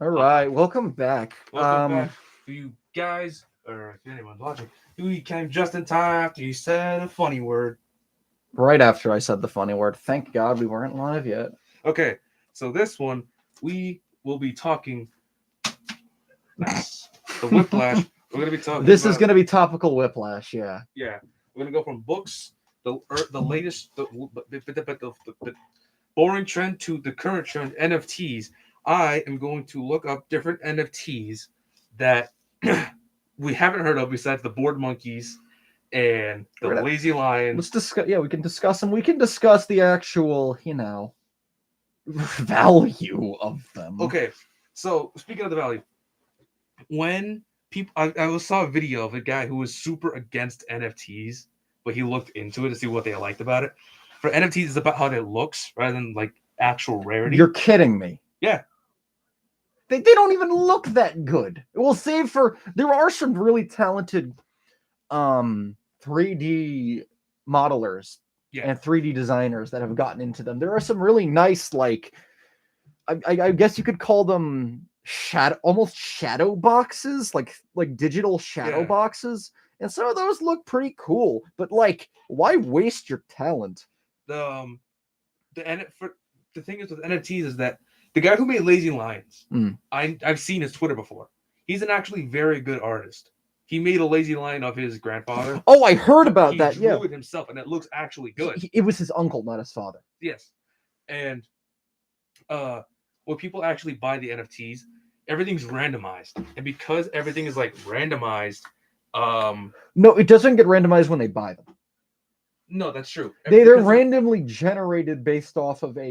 All right, welcome back. Welcome back to you guys, or if anyone's watching. You came just in time after you said a funny word. Right after I said the funny word, thank God we weren't live yet. Okay, so this one, we will be talking. Nice. The whiplash. We're going to be talking This is about. going to be topical whiplash, yeah. Yeah, we're going to go from books, the latest, the boring trend to the current trend, NFTs. I am going to look up different NFTs that we haven't heard of besides the board monkeys and the We're gonna, lazy lion. let's discuss. Yeah, we can discuss them. We can discuss the actual, value of them. Okay, so speaking of the value, when people, I saw a video of a guy who was super against NFTs, but he looked into it to see what they liked about it. For NFTs, it's about how it looks rather than like actual rarity. You're kidding me. Yeah. They don't even look that good. We'll save for. There are some really talented 3D modelers and 3D designers that have gotten into them. There are some really nice, like, I guess you could call them almost shadow boxes, like digital shadow boxes, and some of those look pretty cool. But like, why waste your talent? The thing is with NFTs is that the guy who made Lazy Lions, I've seen his Twitter before. He's an actually very good artist. He made a lazy lion of his grandfather. Oh, I heard about that. He drew it himself, and it looks actually good. It was his uncle, not his father. Yes, and when people actually buy the NFTs, everything's randomized, and because everything is like randomized, no, it doesn't get randomized when they buy them. No, that's true. They're randomly generated based off of a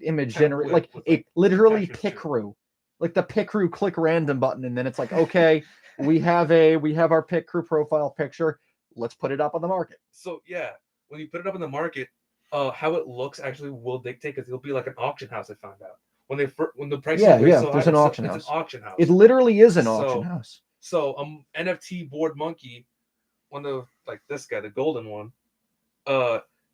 image generate, like a literally Picru, like the Picru click random button, and then it's like, okay, we have our Picru profile picture, let's put it up on the market. So yeah, when you put it up in the market, how it looks actually will dictate, because it'll be like an auction house. I found out when the price is so there's high, an auction house. It's an auction house. It literally is an auction house. So NFT board monkey, one of like this guy, the golden one.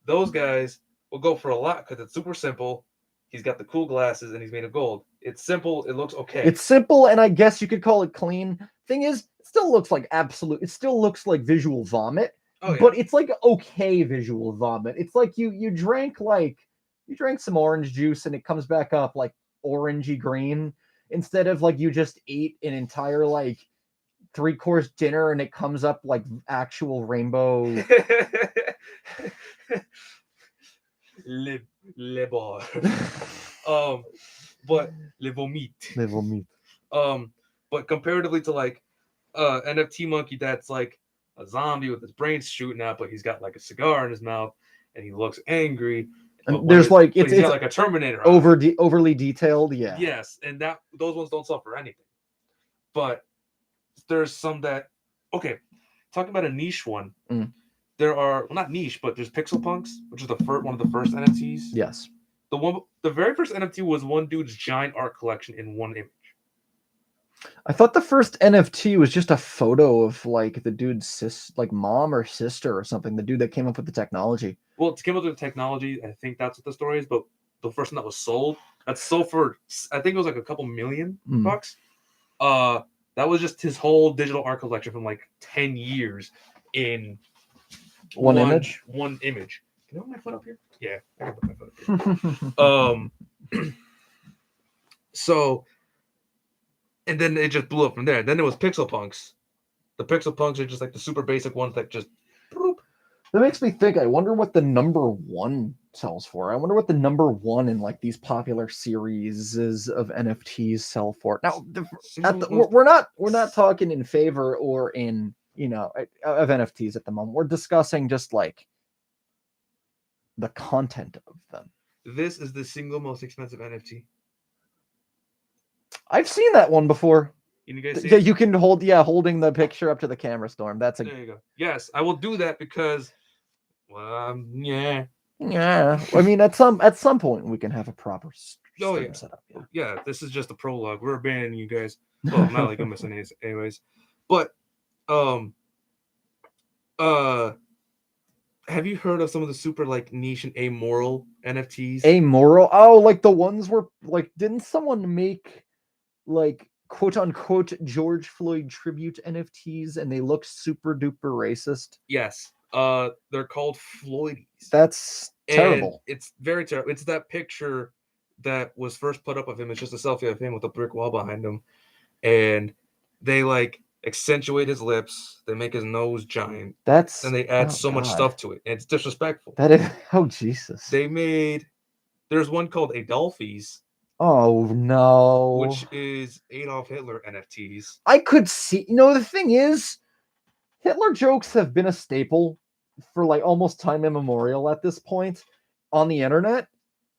Those guys will go for a lot because it's super simple. He's got the cool glasses and he's made of gold. It's simple. It looks okay. It's simple, and I guess you could call it clean. Thing is, it still looks like absolute. It still looks like visual vomit, but it's like okay visual vomit. It's like you drank some orange juice and it comes back up like orangey green, instead of like you just ate an entire like 3-course dinner and it comes up like actual rainbow. Le bar. But le vomit. But comparatively to like NFT monkey that's like a zombie with his brains shooting out, but he's got like a cigar in his mouth and he looks angry. And there's like it's got like a Terminator overly detailed, yeah. Yes, and those ones don't suffer anything. But there's some that talking about a niche one. There are not niche, but there's Pixel Punks, which is one of the first NFTs. Yes. The very first NFT was one dude's giant art collection in one image. I thought the first NFT was just a photo of like the dude's mom or sister or something. The dude that came up with the technology. Well, it came up with the technology. I think that's what the story is. But the first one that was sold, that's sold for, I think it was like a couple $1 million. That was just his whole digital art collection from like 10 years in one image. One image. Can I put my foot up here? Yeah, I can put my foot up here. So, and then it just blew up from there. Then there was Pixel Punks. The Pixel Punks are just like the super basic ones that just. Boop. That makes me think. I wonder what the number one sells for. I wonder what the number one in like these popular series of NFTs sell for. Now, we're not talking in favor or in of NFTs at the moment. We're discussing just like the content of them. This is the single most expensive NFT. I've seen that one before. You guys see it? You can holding the picture up to the camera, Storm. There you go. Yes, I will do that because, yeah. I mean, at some point we can have a proper stream setup. Yeah, this is just a prologue. We're abandoning you guys. Well, not like I'm missing anyways. But, have you heard of some of the super like niche and amoral NFTs? Amoral? Oh, like the ones where like didn't someone make like quote unquote George Floyd tribute NFTs, and they look super duper racist. Yes. They're called Floydies. That's And terrible. it's very terrible. It's that picture that was first put up of him. It's just a selfie of him with a brick wall behind him, and they like accentuate his lips. They make his nose giant. That's And they add so much stuff to it, and it's disrespectful. That is Jesus. There's one called Adolphies. Oh no. Which is Adolf Hitler NFTs. I could see. The thing is, Hitler jokes have been a staple for like almost time immemorial at this point on the internet.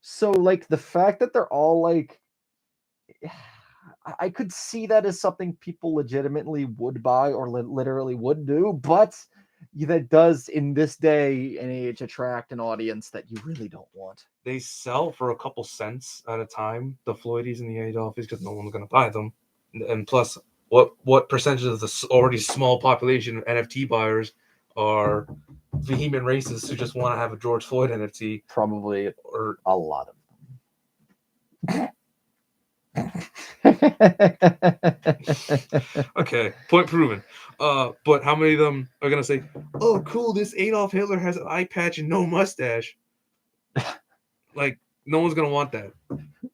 So like the fact that they're all like, I could see that as something people legitimately would buy or literally would do, but that does in this day and age attract an audience that you really don't want. They sell for a couple cents at a time, the Floydies and the Adolphies, because no one's going to buy them. And plus, what percentage of the already small population of NFT buyers are vehement racists who just want to have a George Floyd NFT? Probably or a lot of them. Okay, point proven. But how many of them are gonna say, "Oh, cool, this Adolf Hitler has an eye patch and no mustache"? Like, no one's gonna want that.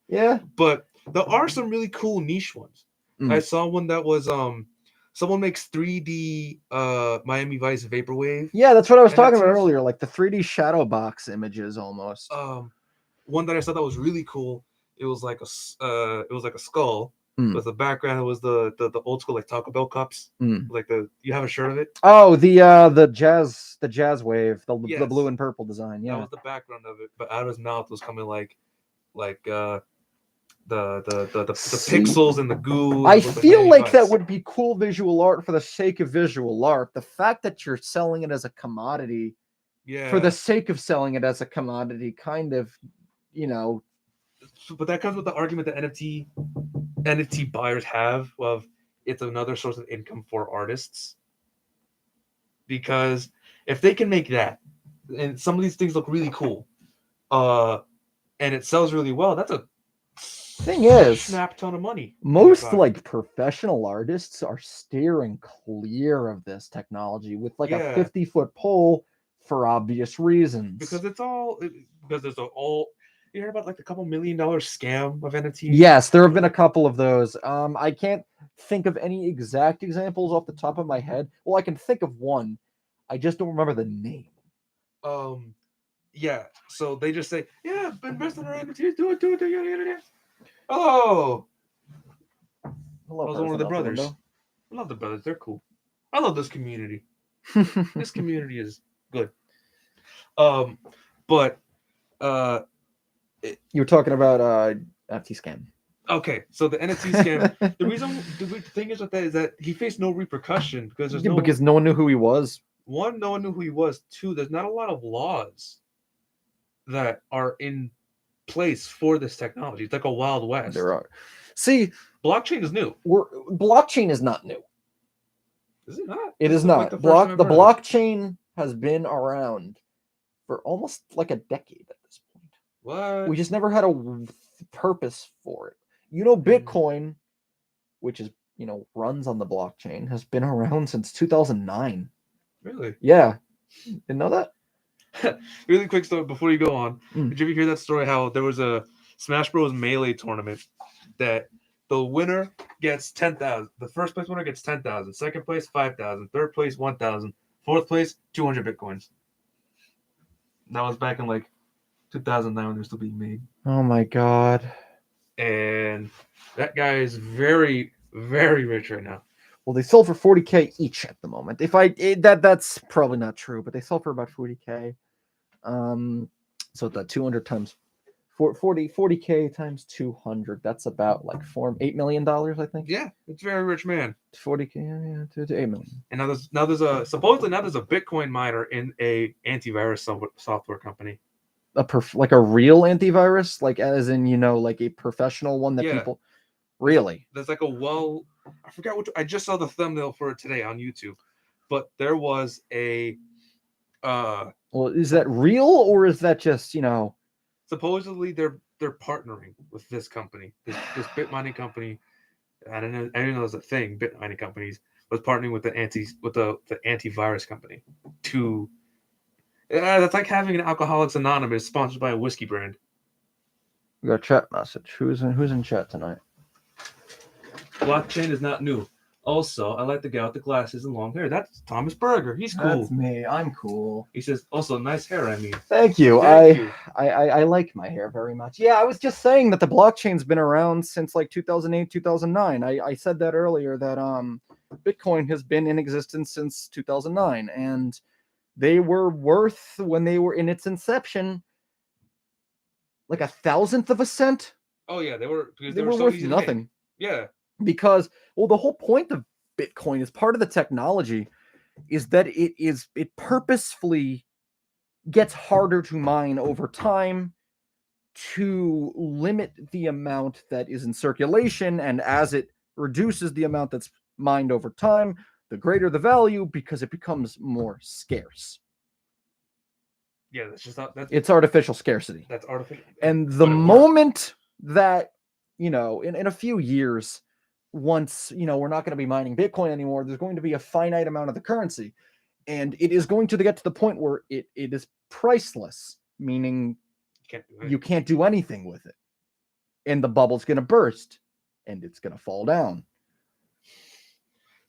Yeah. But there are some really cool niche ones. I saw one that was someone makes 3D Miami Vice Vaporwave. Yeah, that's what I was talking about earlier, like the 3D shadow box images almost. One that I saw that was really cool. It was like a skull. With the background, it was the old school like Taco Bell cups. Like you have a shirt of it. Oh, the jazz wave, the blue and purple design. Yeah, that was the background of it. But out of his mouth was coming like the pixels and the goo. I feel like that would be cool visual art for the sake of visual art. The fact that you're selling it as a commodity, for the sake of selling it as a commodity, kind of, But that comes with the argument that NFT buyers have of it's another source of income for artists. Because if they can make that, and some of these things look really cool, and it sells really well, that's a thing is snap ton of money. Most like professional artists are steering clear of this technology with like a 50-foot pole for obvious reasons. Because there's all you heard about like the couple $1 million scam of NFTs? Yes, there have been a couple of those. I can't think of any exact examples off the top of my head. Well, I can think of one. I just don't remember the name. Yeah. So they just say, "Yeah, invest in our NFTs. Do it. Oh, hello, I was one of the brothers. I love the brothers. They're cool. I love this community. This community is good. But you were talking about NFT scam. Okay, so the NFT scam. The thing is with that is that he faced no repercussion because because no one knew who he was. One, no one knew who he was. Two, there's not a lot of laws that are in place for this technology. It's like a wild west. There are. See, blockchain is new. Blockchain is not new. Is it not? It is not. The blockchain has been around for almost like a decade at this point. What? We just never had a purpose for it. Bitcoin, which is runs on the blockchain, has been around since 2009. Really? Yeah. Didn't know that? Really quick story before you go on. Did you ever hear that story how there was a Smash Bros. Melee tournament that the winner gets 10,000. The first place winner gets 10,000. Second place, 5,000. Third place, 1,000. Fourth place, 200 Bitcoins. That was back in like 2009 when they were still being made. Oh my God. And that guy is very, very rich right now. Well, they sell for 40K each at the moment. That's probably not true, but they sell for about 40K. So that 200 times 40K times 200, that's about like $8 million, I think. Yeah, it's a very rich man. 40K, yeah, to 8 million. And now there's a Bitcoin miner in a antivirus software company. Like a real antivirus, like as in like a professional one that people really. There's like I forgot I just saw the thumbnail for it today on YouTube, but there was a. Well, is that real or is that just Supposedly they're partnering with this company, this bit mining company, I didn't know it was a thing. Bit mining companies was partnering with the antivirus company to. That's like having an Alcoholics Anonymous sponsored by a whiskey brand. We got a chat message. Who's in chat tonight? Blockchain is not new. Also, I like the guy with the glasses and long hair. That's Thomas Berger. He's cool. That's me. I'm cool. He says, also, nice hair, I mean. Thank you. Thank you. I like my hair very much. Yeah, I was just saying that the blockchain's been around since like 2008, 2009. I said that earlier that Bitcoin has been in existence since 2009, and they were worth, when they were in its inception, like 1,000th of a cent. Oh yeah, they were so worth nothing. Yeah. Because, well, the whole point of Bitcoin is part of the technology is that it purposefully gets harder to mine over time to limit the amount that is in circulation, and as it reduces the amount that's mined over time, the greater the value because it becomes more scarce. Yeah, that's just not it's artificial scarcity. That's artificial. And the moment that, in a few years, once, we're not going to be mining Bitcoin anymore, there's going to be a finite amount of the currency. And it is going to get to the point where it is priceless, meaning you can't do anything with it. And the bubble's going to burst and it's going to fall down.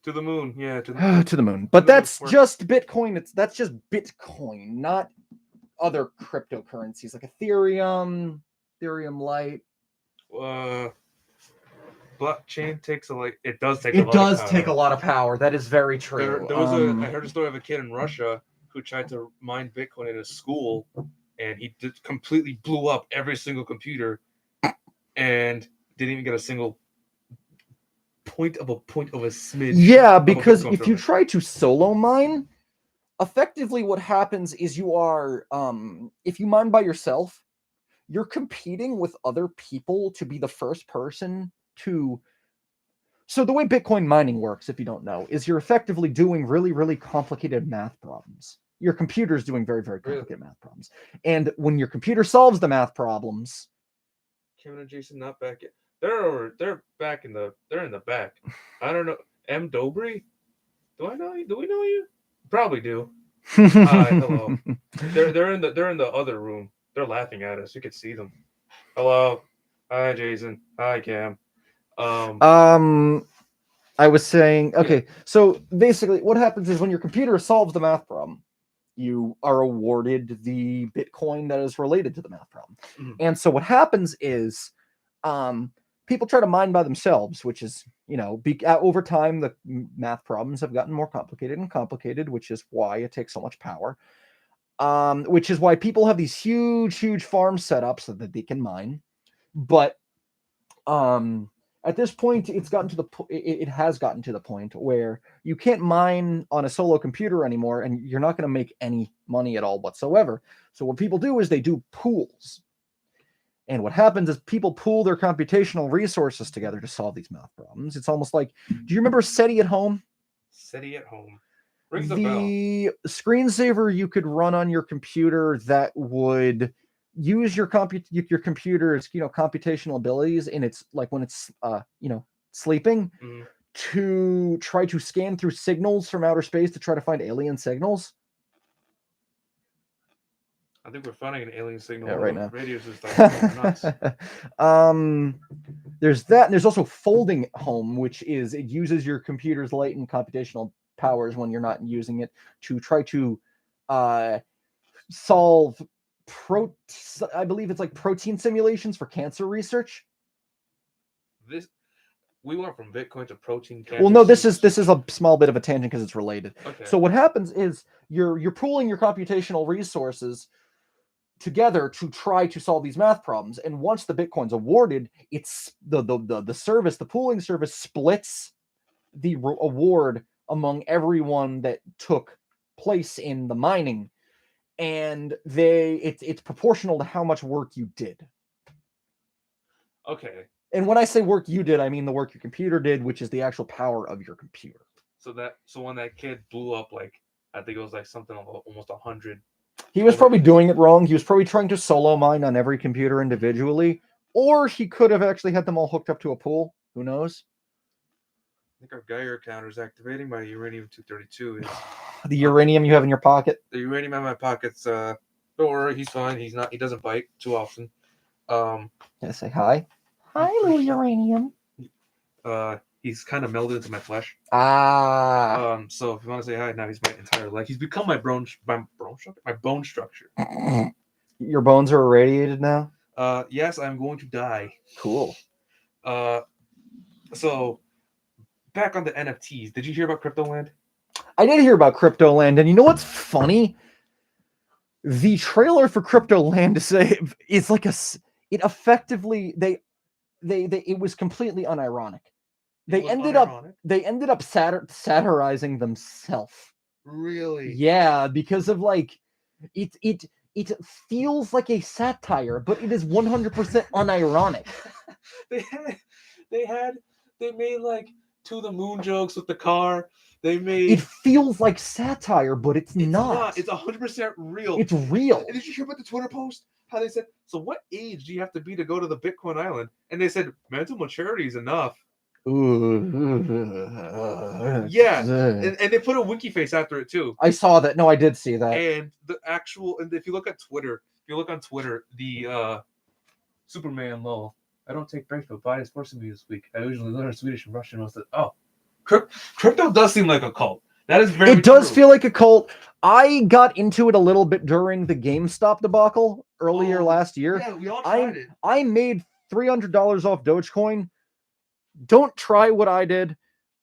To the moon, yeah. To the moon. But that's just Bitcoin. That's just Bitcoin, not other cryptocurrencies like Ethereum Lite. Blockchain takes it does take a lot of power. That is very true. I heard a story of a kid in Russia who tried to mine Bitcoin in a school, and he completely blew up every single computer, and didn't even get a single point of a smidge. Yeah, because if you try to solo mine, effectively what happens is you are, if you mine by yourself, you're competing with other people to be the first person to. So the way Bitcoin mining works, if you don't know, is you're effectively doing really, really complicated math problems. Your computer's doing very, very complicated math problems. And when your computer solves the math problems, Kevin and Jason not back yet. They're back they're in the back. I don't know. M. Dobry? Do I know you? Do we know you? Probably do. Hi, hello. They're in the other room. They're laughing at us. You can see them. Hello. Hi, Jason. Hi, Cam. I was saying, okay, so basically what happens is when your computer solves the math problem, you are awarded the Bitcoin that is related to the math problem. Mm-hmm. And so what happens is, people try to mine by themselves, which is, over time, the math problems have gotten more complicated and complicated, which is why it takes so much power. Which is why people have these huge, huge farm setups so that they can mine. But at this point, it has gotten to the point where you can't mine on a solo computer anymore, and you're not going to make any money at all whatsoever. So what people do is they do pools. And what happens is people pool their computational resources together to solve these math problems. It's almost like, do you remember SETI at Home? SETI at Home. Rings the bell. Screensaver you could run on your computer that would use your computer's computational abilities, and it's like when it's sleeping, to try to scan through signals from outer space to try to find alien signals. I think we're finding an alien signal right now. Radio system. Nuts. There's that, and there's also Folding Home, which is it uses your computer's latent computational powers when you're not using it to try to solve I believe it's like protein simulations for cancer research. We went from Bitcoin to protein cancer. Well, no, this is a small bit of a tangent because it's related. Okay. So what happens is you're pooling your computational resources together to try to solve these math problems, and once the Bitcoin's awarded, it's the pooling service splits the award among everyone that took place in the mining, and it's proportional to how much work you did. Okay. And when I say work you did, I mean the work your computer did, which is the actual power of your computer. So when that kid blew up, I think it was something almost 100. He was probably doing it wrong. He was probably trying to solo mine on every computer individually, or he could have actually had them all hooked up to a pool. Who knows? think our Geiger counter is activating. My uranium-232 is The uranium you have in your pocket. the uranium in my pockets. Don't worry, he's fine. He's not. He doesn't bite too often. Can I say hi? Hi, little uranium. He's kind of melded into my flesh. Ah. So if you want to say hi, now he's my entire leg. He's become my bone structure. Your bones are irradiated now? Yes, I'm going to die. Cool. So back on the NFTs. Did you hear about Cryptoland? I did hear about Cryptoland, and you know what's funny? The trailer for Cryptoland is like it effectively it was completely unironic. They ended up satirizing themselves. Really? Yeah, because of like it feels like a satire, but it is 100% unironic. they made like to the moon jokes with the car. It feels like satire, but it's not. It's 100% real. It's real. And did you hear about the Twitter post? How they said, so what age do you have to be to go to the Bitcoin Island? And they said, mental maturity is enough. Yeah. And they put a winky face after it too. I saw that. No, I did see that. And if you look on Twitter, the Superman lol. I don't take breaks, but Biden is forcing me this week. I usually learn Swedish and Russian. Crypto does seem like a cult. That is very. It does feel like a cult. I got into it a little bit during the GameStop debacle earlier last year. Yeah, we all tried it. I made $300 off Dogecoin. Don't try what I did.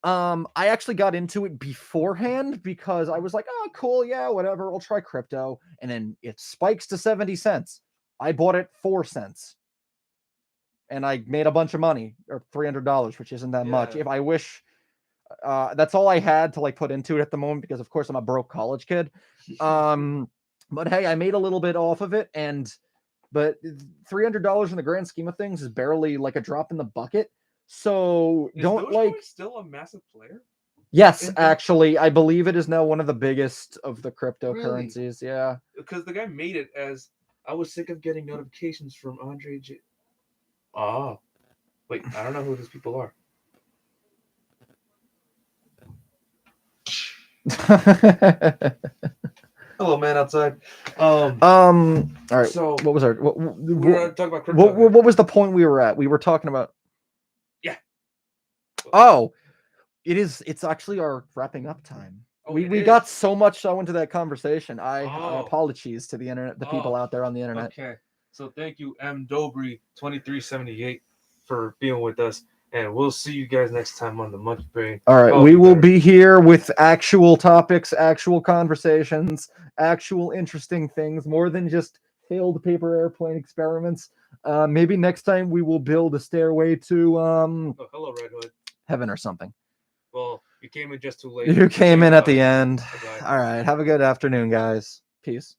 I actually got into it beforehand because I was like, oh, cool, yeah, whatever. I'll try crypto. And then it spikes to 70 cents. I bought it 4 cents. And I made a bunch of money, or $300, which isn't that much. If I wish, that's all I had to like put into it at the moment because, of course, I'm a broke college kid. But hey, I made a little bit off of it, but $300 in the grand scheme of things is barely like a drop in the bucket. So is don't Dogecoin like still a massive player? Yes, actually, I believe it is now one of the biggest of the cryptocurrencies. Really? Yeah, because the guy made it as I was sick of getting notifications from Andre J. Oh, wait, I don't know who these people are. Hello, man outside. All right. So what was our? we were talking about crypto. What was the point we were at? We were talking about. Yeah. Oh, it's actually our wrapping up time. Oh, we got so much so into that conversation. I apologies to the internet, the people out there on the internet. Okay. So thank you, M. Dobry 2378, for being with us, and we'll see you guys next time on the Monkey Brain. All right, we will be here with actual topics, actual conversations, actual interesting things, more than just failed paper airplane experiments. Maybe next time we will build a stairway to hello, Red Hood. heaven or something. Well, you came in just too late. You came in at the end. Bye-bye. All right, have a good afternoon, guys. Peace.